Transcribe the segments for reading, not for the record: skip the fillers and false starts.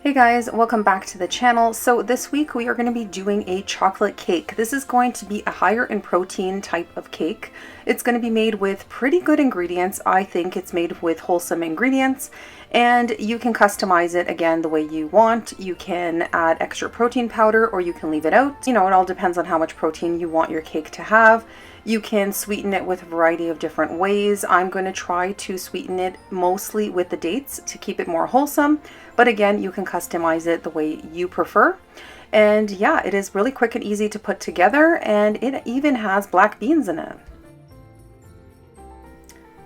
Hey guys, welcome back to the channel. So this week we are going to be doing a chocolate cake. This is going to be a higher in protein type of cake. It's going to be made with pretty good ingredients. I think it's made with wholesome ingredients, and you can customize it again the way you want. You can add extra protein powder or you can leave it out. You know, it all depends on how much protein you want your cake to have. You can sweeten it with a variety of different ways. I'm going to try to sweeten it mostly with the dates to keep it more wholesome. But again, you can customize it the way you prefer. And yeah, it is really quick and easy to put together, and it even has black beans in it.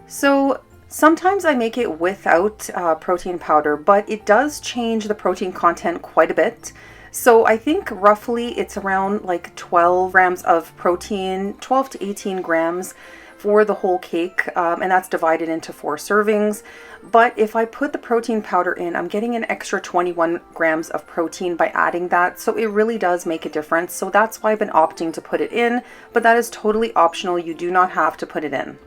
So sometimes I make it without protein powder, but it does change the protein content quite a bit. So I think roughly it's around like 12 grams of protein, 12 to 18 grams for the whole cake, and that's divided into 4 servings. But if I put the protein powder in, I'm getting an extra 21 grams of protein by adding that, so it really does make a difference. So that's why I've been opting to put it in, but that is totally optional. You do not have to put it in.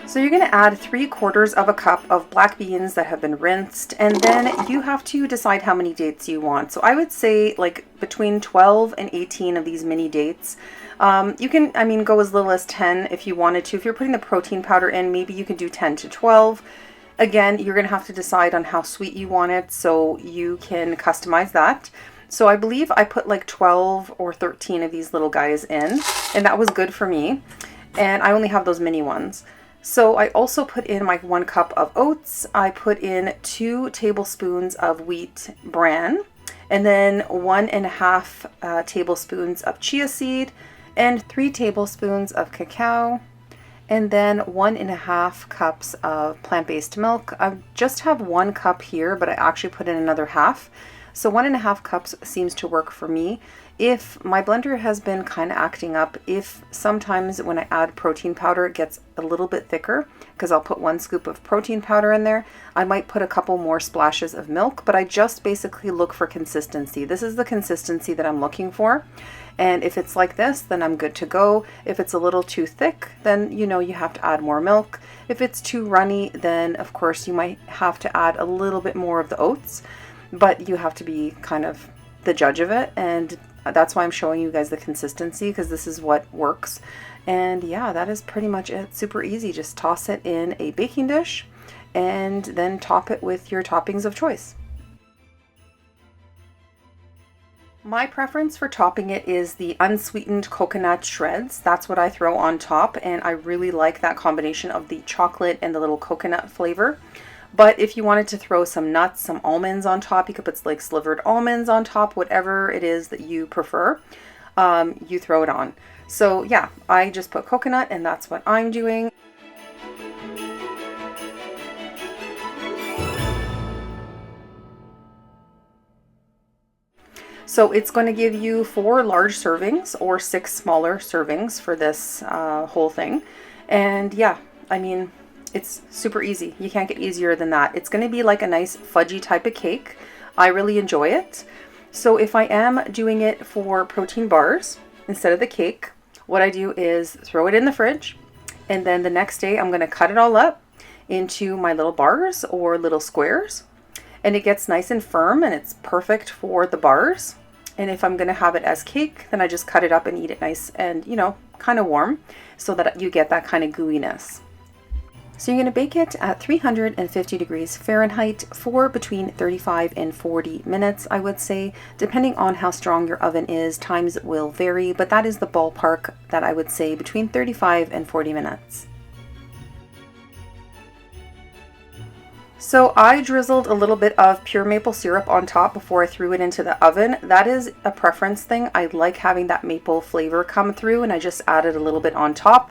So you're going to add 3/4 of a cup of black beans that have been rinsed, and then you have to decide how many dates you want. So I would say like between 12 and 18 of these mini dates. You can, go as little as 10 if you wanted to. If you're putting the protein powder in, maybe you can do 10 to 12. Again, you're going to have to decide on how sweet you want it, so you can customize that. So I believe I put like 12 or 13 of these little guys in, and that was good for me. And I only have those mini ones. So I also put in my 1 cup of oats. I put in 2 tablespoons of wheat bran, and then 1.5 tablespoons of chia seed, and 3 tablespoons of cacao, and then 1.5 cups of plant-based milk. I just have 1 cup here, but I actually put in another half. So 1.5 cups seems to work for me. If my blender has been kind of acting up, if sometimes when I add protein powder it gets a little bit thicker, because I'll put 1 scoop of protein powder in there, I might put a couple more splashes of milk, but I just basically look for consistency. This is the consistency that I'm looking for. And if it's like this, then I'm good to go. If it's a little too thick, then you know you have to add more milk. If it's too runny, then of course you might have to add a little bit more of the oats, but you have to be kind of the judge of it. And that's why I'm showing you guys the consistency, because this is what works. And yeah, that is pretty much it. Super easy. Just toss it in a baking dish and then top it with your toppings of choice. My preference for topping it is the unsweetened coconut shreds. That's what I throw on top, and I really like that combination of the chocolate and the little coconut flavor. But if you wanted to throw some nuts, some almonds on top, you could put like slivered almonds on top, whatever it is that you prefer, you throw it on. So yeah, I just put coconut, and that's what I'm doing. So it's going to give you 4 large servings or 6 smaller servings for this whole thing. And yeah, it's super easy. You can't get easier than that. It's going to be like a nice fudgy type of cake. I really enjoy it. So if I am doing it for protein bars instead of the cake, what I do is throw it in the fridge, and then the next day I'm going to cut it all up into my little bars or little squares, and it gets nice and firm, and it's perfect for the bars. And if I'm going to have it as cake, then I just cut it up and eat it nice and, you know, kind of warm, so that you get that kind of gooiness. So you're going to bake it at 350 degrees Fahrenheit for between 35 and 40 minutes, I would say. Depending on how strong your oven is, times will vary, but that is the ballpark that I would say, between 35 and 40 minutes. So I drizzled a little bit of pure maple syrup on top before I threw it into the oven. That is a preference thing. I like having that maple flavor come through, and I just added a little bit on top.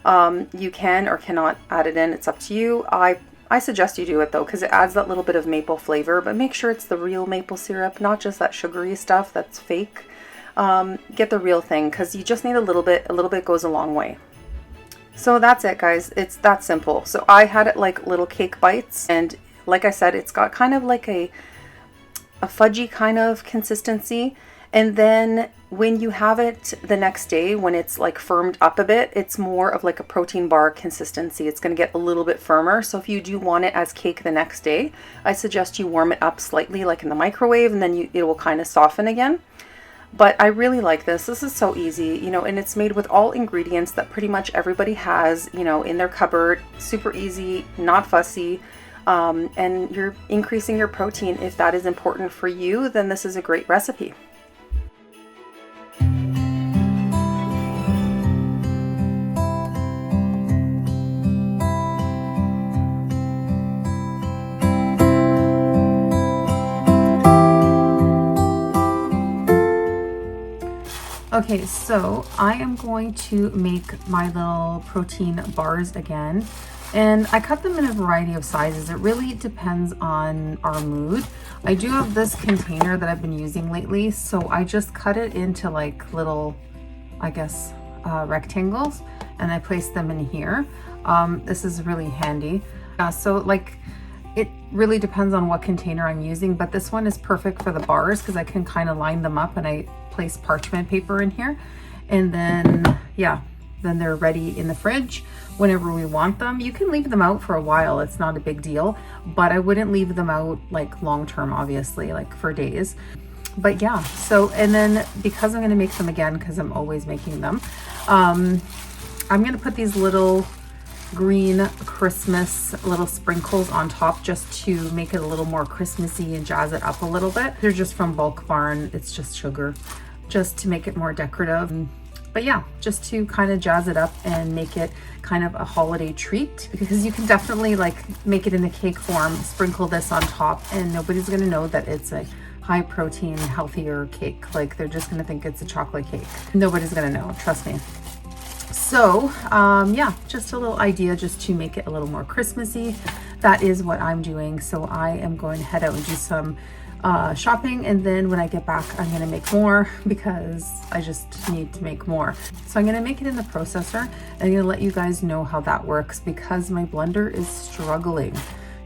You can or cannot add it in, it's up to you. I suggest you do it though, because it adds that little bit of maple flavor, but make sure it's the real maple syrup, not just that sugary stuff that's fake. Get the real thing, because you just need a little bit goes a long way. So that's it, guys. It's that simple. So I had it like little cake bites, and like I said, it's got kind of like a a fudgy kind of consistency. And then when you have it the next day, when it's like firmed up a bit, it's more of like a protein bar consistency. It's going to get a little bit firmer. So if you do want it as cake the next day, I suggest you warm it up slightly, like in the microwave, and then it will kind of soften again. But I really like this. This is so easy, you know, and it's made with all ingredients that pretty much everybody has, you know, in their cupboard. Super easy, not fussy. And you're increasing your protein. If that is important for you, then this is a great recipe. Okay, so I am going to make my little protein bars again, and I cut them in a variety of sizes. It really depends on our mood. I do have this container that I've been using lately, so I just cut it into like little, I guess, rectangles, and I place them in here. This is really handy. So like, it really depends on what container I'm using, but this one is perfect for the bars because I can kind of line them up, and I place parchment paper in here, and then yeah, then they're ready in the fridge whenever we want them. You can leave them out for a while, it's not a big deal, but I wouldn't leave them out like long term, obviously, like for days. But yeah, so, and then because I'm going to make them again, because I'm always making them, I'm going to put these little green Christmas little sprinkles on top just to make it a little more Christmassy and jazz it up a little bit. They're just from Bulk Barn. It's just sugar, just to make it more decorative. But yeah, just to kind of jazz it up and make it kind of a holiday treat, because you can definitely like make it in a cake form, sprinkle this on top, and nobody's going to know that it's a high protein, healthier cake. Like, they're just going to think it's a chocolate cake. Nobody's going to know, trust me. So yeah, just a little idea just to make it a little more Christmassy. That is what I'm doing. So I am going to head out and do some shopping, and then when I get back, I'm going to make more because I just need to make more. So I'm going to make it in the processor, and I'm going to let you guys know how that works because my blender is struggling.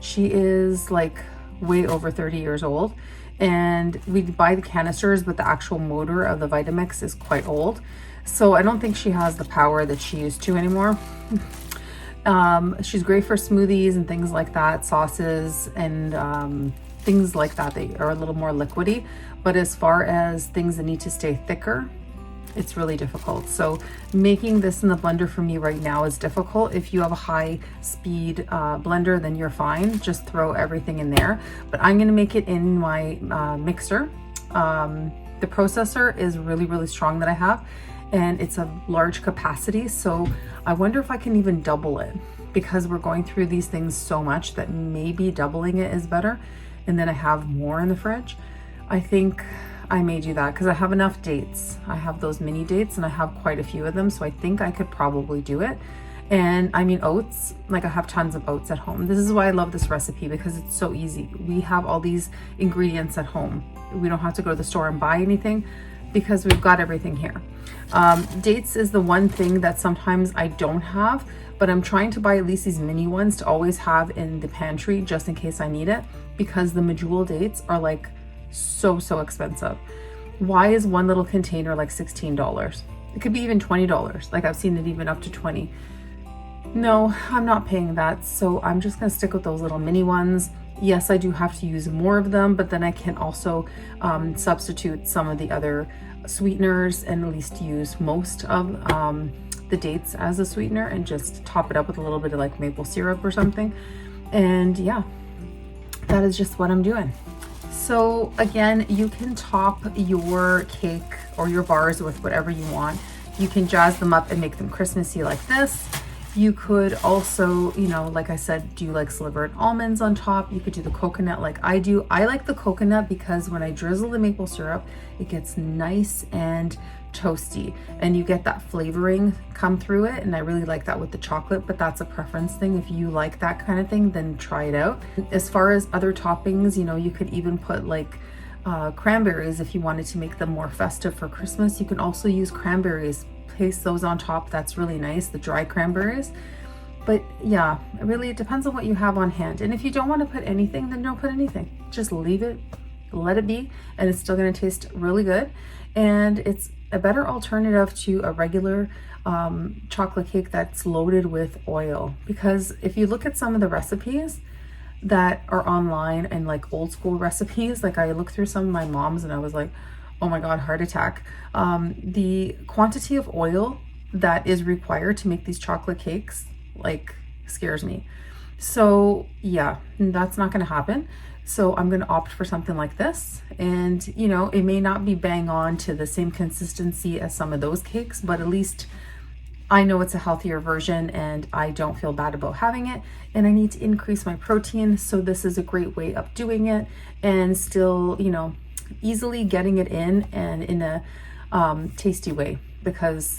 She is like way over 30 years old, and we buy the canisters, but the actual motor of the Vitamix is quite old. So I don't think she has the power that she used to anymore. She's great for smoothies and things like that, sauces and things like that. They are a little more liquidy, but as far as things that need to stay thicker, it's really difficult. So making this in the blender for me right now is difficult. If you have a high speed blender, then you're fine. Just throw everything in there. But I'm gonna make it in my mixer. The processor is really, really strong that I have, and it's a large capacity. So I wonder if I can even double it, because we're going through these things so much that maybe doubling it is better. And then I have more in the fridge. I think I may do that because I have enough dates. I have those mini dates and I have quite a few of them. So I think I could probably do it. And I mean, oats, like I have tons of oats at home. This is why I love this recipe, because it's so easy. We have all these ingredients at home. We don't have to go to the store and buy anything because we've got everything here. Dates is the one thing that sometimes I don't have, but I'm trying to buy at least these mini ones to always have in the pantry just in case I need it, because the medjool dates are like so expensive. Why is one little container like $16? It could be even $20. Like, I've seen it even up to 20. No, I'm not paying that. So I'm just gonna stick with those little mini ones. Yes, I do have to use more of them, but then I can also substitute some of the other sweeteners and at least use most of the dates as a sweetener and just top it up with a little bit of like maple syrup or something. And yeah, that is just what I'm doing. So again, you can top your cake or your bars with whatever you want. You can jazz them up and make them Christmassy like this. You could also, you know, like I said, do like slivered almonds on top. You could do the coconut like I do. I like the coconut because when I drizzle the maple syrup, it gets nice and toasty and you get that flavoring come through it. And I really like that with the chocolate, but that's a preference thing. If you like that kind of thing, then try it out. As far as other toppings, you know, you could even put like cranberries if you wanted to make them more festive for Christmas. You can also use cranberries. Place those on top. That's really nice, the dry cranberries. But yeah, really it depends on what you have on hand. And if you don't want to put anything, then don't put anything. Just leave it let it be, and it's still going to taste really good. And it's a better alternative to a regular chocolate cake that's loaded with oil. Because if you look at some of the recipes that are online and like old school recipes, like I looked through some of my mom's and I was like, oh my God, heart attack. The quantity of oil that is required to make these chocolate cakes like scares me. So yeah, that's not going to happen. So I'm going to opt for something like this. And you know, it may not be bang on to the same consistency as some of those cakes, but at least I know it's a healthier version and I don't feel bad about having it. And I need to increase my protein. So this is a great way of doing it and still, you know, easily getting it in and in a tasty way, because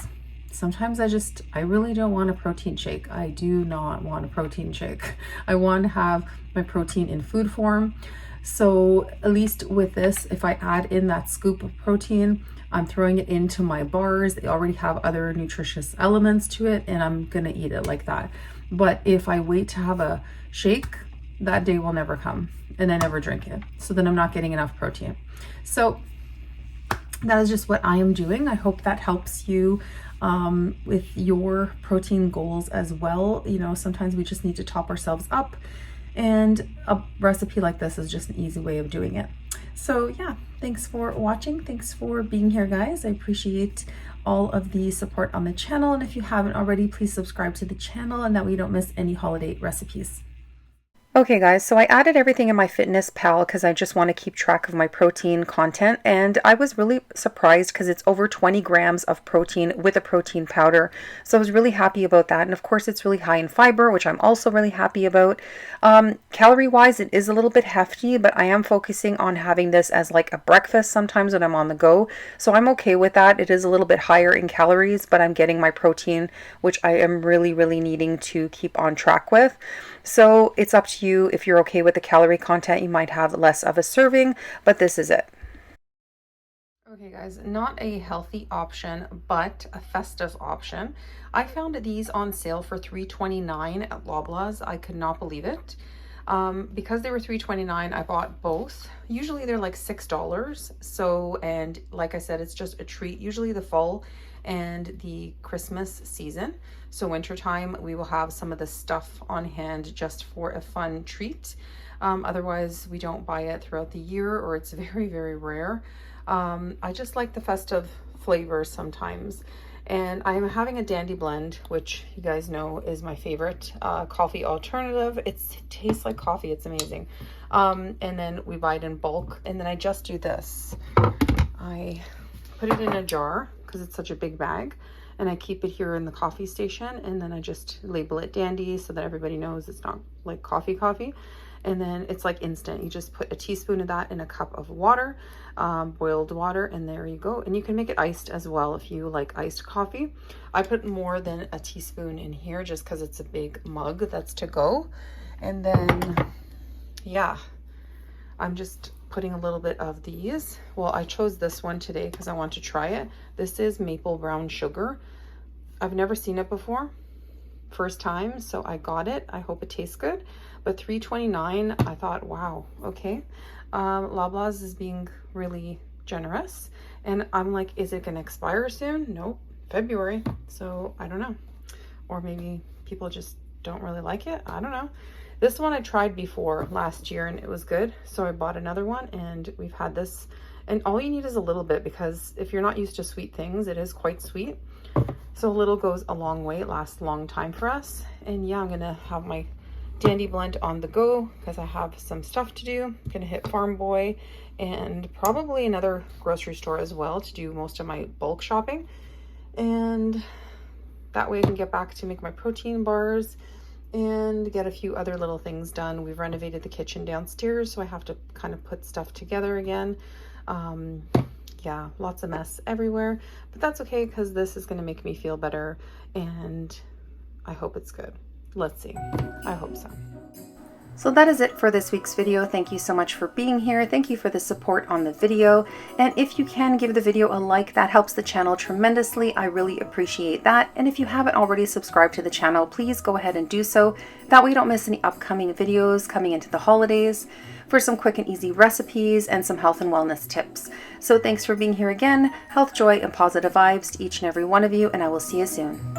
sometimes I really don't want a protein shake. I do not want a protein shake. I want to have my protein in food form. So at least with this, if I add in that scoop of protein, I'm throwing it into my bars. They already have other nutritious elements to it, and I'm gonna eat it like that. But if I wait to have a shake, that day will never come, and I never drink it. So then I'm not getting enough protein. So that is just what I am doing. I hope that helps you with your protein goals as well. You know, sometimes we just need to top ourselves up, and a recipe like this is just an easy way of doing it. So yeah, thanks for watching. Thanks for being here, guys. I appreciate all of the support on the channel. And if you haven't already, please subscribe to the channel, and that way you don't miss any holiday recipes. Okay guys, so I added everything in my Fitness Pal because I just want to keep track of my protein content, and I was really surprised because it's over 20 grams of protein with a protein powder. So I was really happy about that, and of course it's really high in fiber, which I'm also really happy about. Calorie wise, it is a little bit hefty, but I am focusing on having this as like a breakfast sometimes when I'm on the go. So I'm okay with that. It is a little bit higher in calories, but I'm getting my protein, which I am really needing to keep on track with. So it's up to you. If you're okay with the calorie content, you might have less of a serving, but this is it. Okay guys, not a healthy option, but a festive option. I found these on sale for $3.29 at Loblaws. I could not believe it. Because they were $3.29, I bought both. Usually they're like $6. So, and like I said, it's just a treat. Usually the fall and the Christmas season. So wintertime, we will have some of the stuff on hand just for a fun treat. Otherwise, we don't buy it throughout the year, or it's very rare. I just like the festive flavors sometimes. And I'm having a Dandy Blend, which you guys know is my favorite coffee alternative. It tastes like coffee. It's amazing. And then we buy it in bulk. And then I just do this. I put it in a jar because it's such a big bag. And I keep it here in the coffee station. And then I just label it Dandy so that everybody knows it's not like coffee. And then it's like instant. You just put a teaspoon of that in a cup of water, boiled water, and there you go. And you can make it iced as well if you like iced coffee. I put more than a teaspoon in here just because it's a big mug that's to go. And then, yeah, I'm just putting a little bit of these. Well, I chose this one today because I want to try it. This is maple brown sugar. I've never seen it before. First time, so I got it. I hope it tastes good. But $3.29, I thought, wow, okay. Loblaws is being really generous. And I'm like, is it gonna expire soon? Nope, February. So I don't know. Or maybe people just don't really like it. I don't know. This one I tried before last year and it was good. So I bought another one and we've had this. And all you need is a little bit, because if you're not used to sweet things, it is quite sweet. So a little goes a long way. It lasts a long time for us. And yeah, I'm gonna have my Dandy Blend on the go because I have some stuff to do. I'm gonna hit Farm Boy and probably another grocery store as well to do most of my bulk shopping. And that way I can get back to make my protein bars and get a few other little things done. We've renovated the kitchen downstairs, so I have to kind of put stuff together again. Yeah, lots of mess everywhere, but that's okay because this is going to make me feel better, and I hope it's good. Let's see. I hope so. So that is it for this week's video. Thank you so much for being here. Thank you for the support on the video. And if you can give the video a like, that helps the channel tremendously. I really appreciate that. And if you haven't already subscribed to the channel, please go ahead and do so. That way you don't miss any upcoming videos coming into the holidays for some quick and easy recipes and some health and wellness tips. So thanks for being here again. Health, joy, and positive vibes to each and every one of you, and I will see you soon.